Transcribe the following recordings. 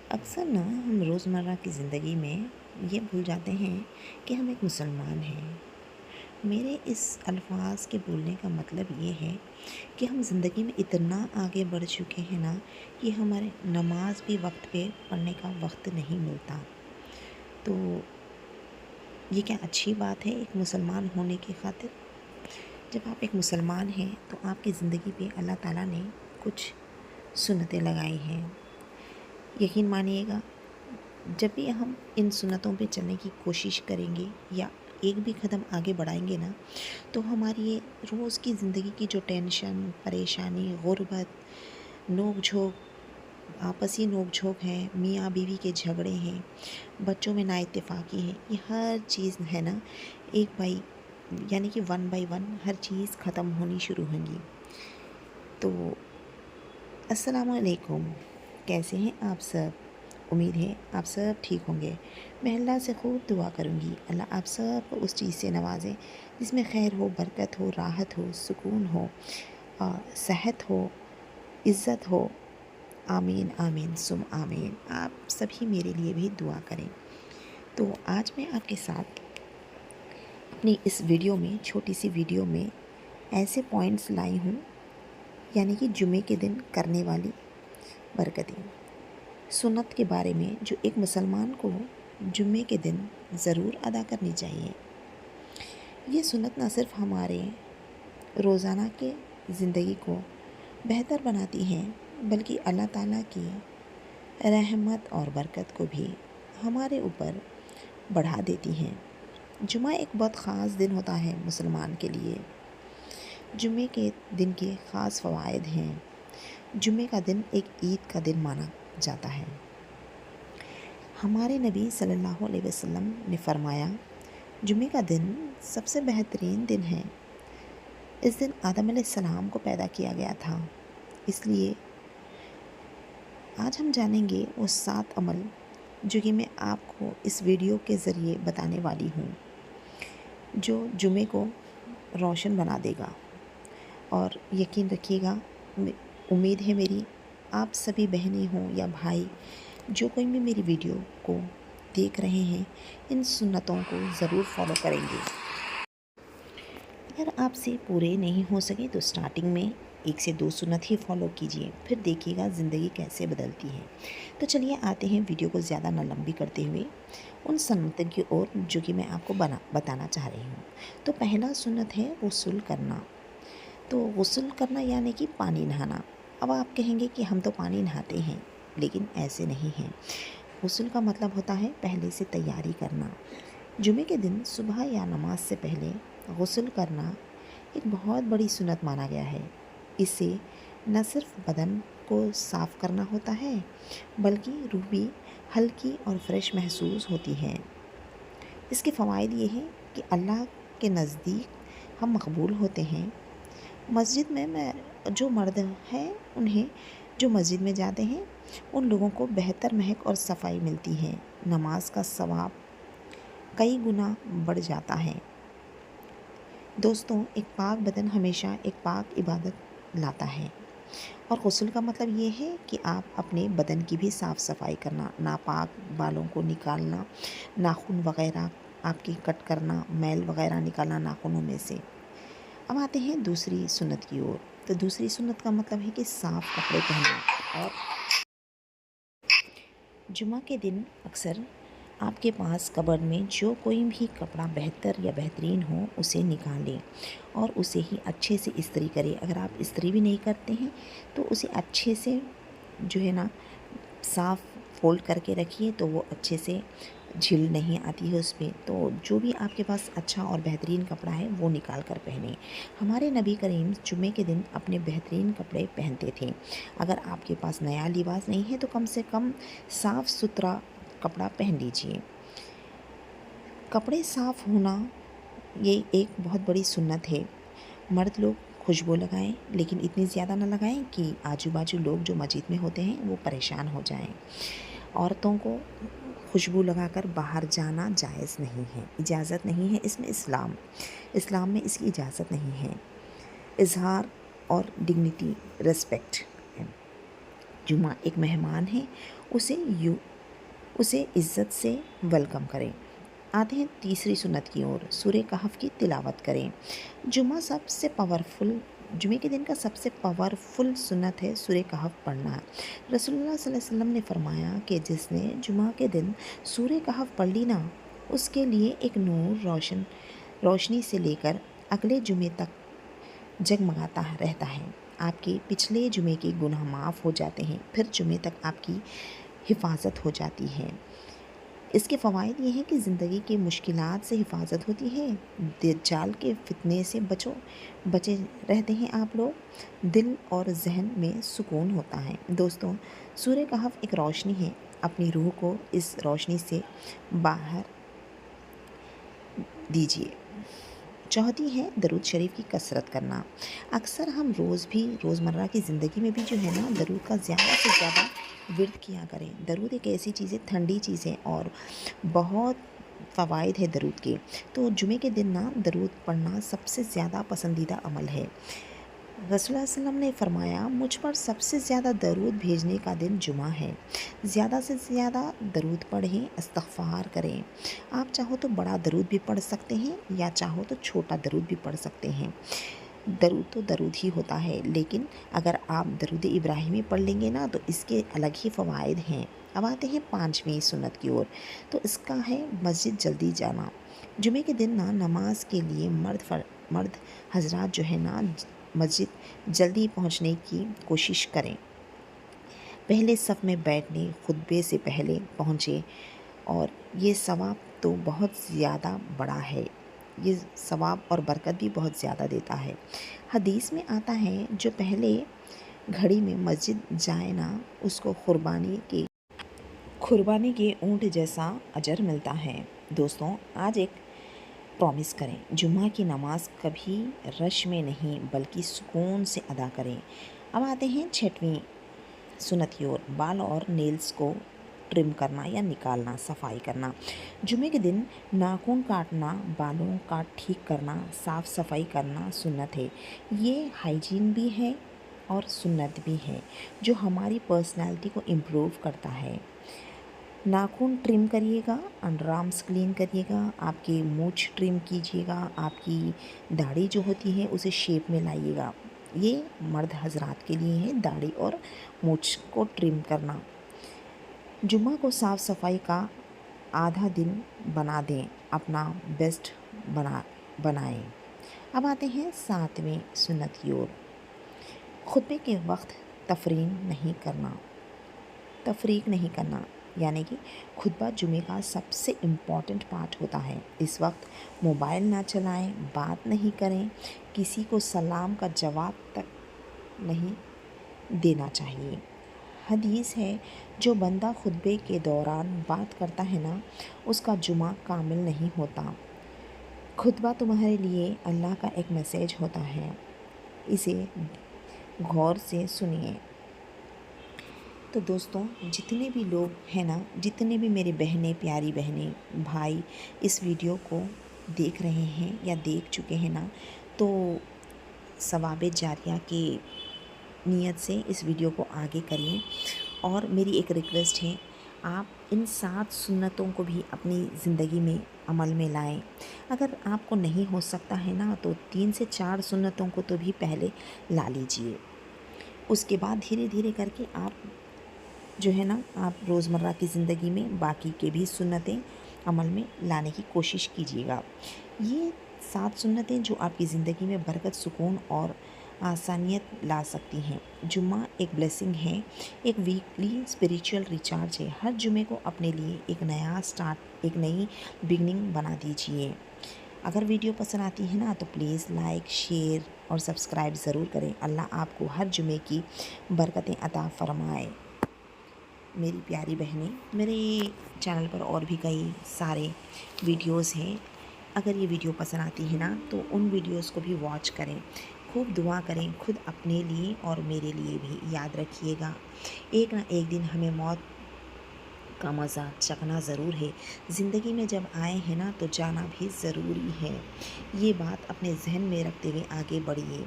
اکثر نا ہم روزمرہ کی زندگی میں یہ بھول جاتے ہیں کہ ہم ایک مسلمان ہیں۔ میرے اس الفاظ کے بولنے کا مطلب یہ ہے کہ ہم زندگی میں اتنا آگے بڑھ چکے ہیں نا کہ ہمارے نماز بھی وقت پہ پڑھنے کا وقت نہیں ملتا۔ تو یہ کیا اچھی بات ہے ایک مسلمان ہونے کی خاطر؟ جب آپ ایک مسلمان ہیں تو آپ کی زندگی پہ اللہ تعالیٰ نے کچھ سنتیں لگائی ہیں۔ یقین مانیے گا، جب بھی ہم ان سنتوں پہ چلنے کی کوشش کریں گے یا ایک بھی قدم آگے بڑھائیں گے نا، تو ہماری یہ روز کی زندگی کی جو ٹینشن، پریشانی، غربت، نوک جھوک، آپسی نوک جھوک ہیں، میاں بیوی کے جھگڑے ہیں، بچوں میں نااتفاقی ہے، یہ ہر چیز ہے نا ایک بائی یعنی کہ 1 بائی 1 ہر چیز ختم ہونی شروع ہوں گی۔ تو السلام علیکم، کیسے ہیں آپ سب؟ امید ہے آپ سب ٹھیک ہوں گے۔ میں اللہ سے خوب دعا کروں گی اللہ آپ سب کو اس چیز سے نوازے جس میں خیر ہو، برکت ہو، راحت ہو، سکون ہو، صحت ہو، عزت ہو۔ آمین آمین سم آمین۔ آپ سبھی میرے لیے بھی دعا کریں۔ تو آج میں آپ کے ساتھ اپنی اس ویڈیو میں، چھوٹی سی ویڈیو میں ایسے پوائنٹس لائی ہوں، یعنی کہ جمعے کے دن کرنے والی برکتیں، سنت کے بارے میں جو ایک مسلمان کو جمعے کے دن ضرور ادا کرنی چاہیے۔ یہ سنت نہ صرف ہمارے روزانہ کے زندگی کو بہتر بناتی ہیں بلکہ اللہ تعالیٰ کی رحمت اور برکت کو بھی ہمارے اوپر بڑھا دیتی ہیں۔ جمعہ ایک بہت خاص دن ہوتا ہے مسلمان کے لیے۔ جمعے کے دن کے خاص فوائد ہیں۔ جمعے کا دن ایک عید کا دن مانا جاتا ہے۔ ہمارے نبی صلی اللہ علیہ وسلم نے فرمایا، جمعے کا دن سب سے بہترین دن ہے۔ اس دن آدم علیہ السلام کو پیدا کیا گیا تھا۔ اس لیے آج ہم جانیں گے وہ 7 عمل جو کہ میں آپ کو اس ویڈیو کے ذریعے بتانے والی ہوں، جو جمعے کو روشن بنا دے گا۔ اور یقین رکھیے گا، امید ہے میری آپ سبھی بہنیں ہوں یا بھائی جو کوئی بھی میری ویڈیو کو دیکھ رہے ہیں، ان سنتوں کو ضرور فالو کریں گے۔ اگر آپ سے پورے نہیں ہو سکے تو سٹارٹنگ میں 1 سے 2 سنت ہی فالو کیجئے، پھر دیکھیے گا زندگی کیسے بدلتی ہے۔ تو چلیے آتے ہیں ویڈیو کو زیادہ نہ لمبی کرتے ہوئے ان سنتوں کی اور جو کہ میں آپ کو بتانا چاہ رہی ہوں۔ تو پہلا سنت ہے غسل کرنا۔ تو غسل کرنا یعنی کہ پانی نہانا۔ اب آپ کہیں گے کہ ہم تو پانی نہاتے ہیں، لیکن ایسے نہیں ہیں۔ غسل کا مطلب ہوتا ہے پہلے سے تیاری کرنا۔ جمعے کے دن صبح یا نماز سے پہلے غسل کرنا ایک بہت بڑی سنت مانا گیا ہے۔ اس سے نہ صرف بدن کو صاف کرنا ہوتا ہے بلکہ روح بھی ہلکی اور فریش محسوس ہوتی ہے۔ اس کے فوائد یہ ہیں کہ اللہ کے نزدیک ہم مقبول ہوتے ہیں۔ مسجد میں جو مرد ہیں جو مسجد میں جاتے ہیں ان لوگوں کو بہتر مہک اور صفائی ملتی ہے۔ نماز کا ثواب کئی گنا بڑھ جاتا ہے۔ دوستوں، ایک پاک بدن ہمیشہ ایک پاک عبادت لاتا ہے، اور غسل کا مطلب یہ ہے کہ آپ اپنے بدن کی بھی صاف صفائی کرنا، ناپاک بالوں کو نکالنا، ناخن وغیرہ آپ کی کٹ کرنا، میل وغیرہ نکالنا ناخنوں میں سے۔ اب آتے ہیں دوسری سنت کی اور۔ تو دوسری سنت کا مطلب ہے کہ صاف کپڑے پہننا۔ اور جمعہ کے دن اکثر آپ کے پاس کبرڈ میں جو کوئی بھی کپڑا بہتر یا بہترین ہو اسے نکالیں اور اسے ہی اچھے سے استری کریں۔ اگر آپ استری بھی نہیں کرتے ہیں تو اسے اچھے سے جو ہے نا صاف فولڈ کر کے رکھیے، تو وہ اچھے سے جھل نہیں آتی ہے اس پہ۔ تو جو بھی آپ کے پاس اچھا اور بہترین کپڑا ہے وہ نکال کر پہنیں۔ ہمارے نبی کریم جمعے کے دن اپنے بہترین کپڑے پہنتے تھے۔ اگر آپ کے پاس نیا لباس نہیں ہے تو کم سے کم صاف ستھرا کپڑا پہن لیجئے۔ کپڑے صاف ہونا یہ ایک بہت بڑی سنت ہے۔ مرد لوگ خوشبو لگائیں، لیکن اتنی زیادہ نہ لگائیں کہ آجو باجو لوگ جو مسجد میں ہوتے ہیں وہ پریشان ہو جائیں۔ عورتوں کو خوشبو لگا کر باہر جانا جائز نہیں ہے، اجازت نہیں ہے۔ اس میں اسلام میں اس کی اجازت نہیں ہے۔ اظہار اور ڈگنیٹی، ریسپیکٹ ہے۔ जुम्मा एक मेहमान है, उसे इज़्ज़त से वेलकम करें। आते हैं तीसरी सुन्नत की ओर, सूरह कहफ की तिलावत करें। जुमे के दिन का सबसे पावरफुल सुन्नत है सूरह कहफ पढ़ना। रसूलुल्लाह सल्लल्लाहु अलैहि वसल्लम ने फरमाया कि जिसने जुमा के दिन सूरह कहफ पढ़ ली ना, उसके लिए एक नूर रोशनी से लेकर अगले जुमे तक जगमगाता रहता है। आपके पिछले जुमे के गुनाह माफ़ हो जाते हैं, फिर जुमे तक आपकी हिफाजत हो जाती है। इसके फ़वाइद ये हैं कि ज़िंदगी की मुश्किलात से हिफाजत होती है, दज्जाल के फितने से बचे रहते हैं आप लोग, दिल और जहन में सुकून होता है। दोस्तों, सूरह कहफ एक रोशनी है, अपनी रूह को इस रोशनी से बाहर दीजिए। चौथी है दरूद शरीफ की कसरत करना। अक्सर हम रोज़मर्रा की ज़िंदगी में भी जो है ना, दरूद का ज़्यादा से ज़्यादा विर्द किया करें। दरूद एक ऐसी चीज़ है, ठंडी चीज़ है और बहुत फ़वाइद है दरूद के। तो जुमे के दिन ना दरूद पढ़ना सबसे ज़्यादा पसंदीदा अमल है। रसूलुल्लाह सल्लल्लाहु अलैहि वसल्लम ने फरमाया, मुझ पर सबसे ज़्यादा दरूद भेजने का दिन जुमा है। ज़्यादा से ज़्यादा दरूद पढ़ें, इस्तग़फ़ार करें। आप चाहो तो बड़ा दरूद भी पढ़ सकते हैं या चाहो तो छोटा दरूद भी पढ़ सकते हैं। दरूद तो दरूद ही होता है, लेकिन अगर आप दरूद इब्राहिमी पढ़ लेंगे ना, तो इसके अलग ही फ़वाइद हैं। अब आते हैं पाँचवीं सुन्नत की ओर, तो इसका है मस्जिद जल्दी जाना। जुमे के दिन ना नमाज के लिए मर्द हजरात जो है ना, मस्जिद जल्दी पहुंचने की कोशिश करें। पहले सफ़ में बैठने, खुतबे से पहले पहुँचे, और ये सवाब तो बहुत ज़्यादा बड़ा है। ये सवाब और बरकत भी बहुत ज़्यादा देता है। हदीस में आता है, जो पहले घड़ी में मस्जिद जाए ना, उसको कुर्बानी के ऊँट जैसा अजर मिलता है। दोस्तों, आज एक प्रॉमिस करें, जुम्मा की नमाज कभी रश में नहीं बल्कि सुकून से अदा करें। अब आते हैं छठवीं सुन्नत की ओर, बाल और नेल्स को ट्रिम करना या निकालना, सफाई करना। जुमे के दिन नाखून काटना, बालों का ठीक करना, साफ़ सफाई करना सुन्नत है। ये हाइजीन भी है और सुन्नत भी है, जो हमारी पर्सनैलिटी को इम्प्रूव करता है। नाखून ट्रिम करिएगा, अंडर आर्म्स क्लीन करिएगा, आपकी मूंछ ट्रिम कीजिएगा, आपकी दाढ़ी जो होती है उसे शेप में लाइएगा। ये मर्द हजरात के लिए है, दाढ़ी और मूंछ को ट्रिम करना। जुम्मा को साफ़ सफाई का आधा दिन बना दें, अपना बेस्ट बनाएं। अब आते हैं सातवें सुन्नत की ओर, खुतबे के वक्त तफरीक नहीं करना, यानी कि खुतबा जुमे का सबसे इम्पॉर्टेंट पार्ट होता है। इस वक्त मोबाइल ना चलाएं, बात नहीं करें, किसी को सलाम का जवाब तक नहीं देना चाहिए। हदीस है, जो बंदा खुतबे के दौरान बात करता है ना, उसका जुमा कामिल नहीं होता। खुतबा तुम्हारे लिए अल्लाह का एक मैसेज होता है, इसे गौर से सुनिए। तो दोस्तों, जितने भी लोग हैं ना, जितने भी मेरी बहनें, प्यारी बहनें, भाई इस वीडियो को देख रहे हैं या देख चुके हैं ना, तो सवाब जारिया की नीयत से इस वीडियो को आगे करिए। और मेरी एक रिक्वेस्ट है, आप इन 7 सुन्नतों को भी अपनी ज़िंदगी में अमल में लाएं। अगर आपको नहीं हो सकता है ना, तो 3 से 4 सुन्नतों को तो भी पहले ला लीजिए। उसके बाद धीरे धीरे करके आप जो है ना, आप रोज़मर्रा की ज़िंदगी में बाकी के भी सुन्नतें अमल में लाने की कोशिश कीजिएगा। ये 7 सुन्नतें जो आपकी ज़िंदगी में बरकत, सुकून और आसानियत ला सकती हैं। जुम्मा एक ब्लेसिंग है, एक वीकली स्पिरिचुअल रिचार्ज है। हर जुमे को अपने लिए एक नया स्टार्ट, एक नई बिगनिंग बना दीजिए। अगर वीडियो पसंद आती है ना, तो प्लीज़ लाइक, शेयर और सब्सक्राइब ज़रूर करें। अल्लाह आपको हर जुमे की बरकतें अता फ़रमाए। मेरी प्यारी बहनें, मेरे चैनल पर और भी कई सारे वीडियोस हैं। अगर ये वीडियो पसंद आती है ना, तो उन वीडियोस को भी वॉच करें, खूब दुआ करें, खुद अपने लिए और मेरे लिए भी। याद रखिएगा, एक ना एक दिन हमें मौत का मज़ा चखना ज़रूर है। ज़िंदगी में जब आए हैं ना, तो जाना भी ज़रूरी है। ये बात अपने जहन में रखते हुए आगे बढ़िए।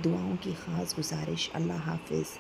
दुआओं की ख़ास गुजारिश। अल्लाह हाफ़िज़।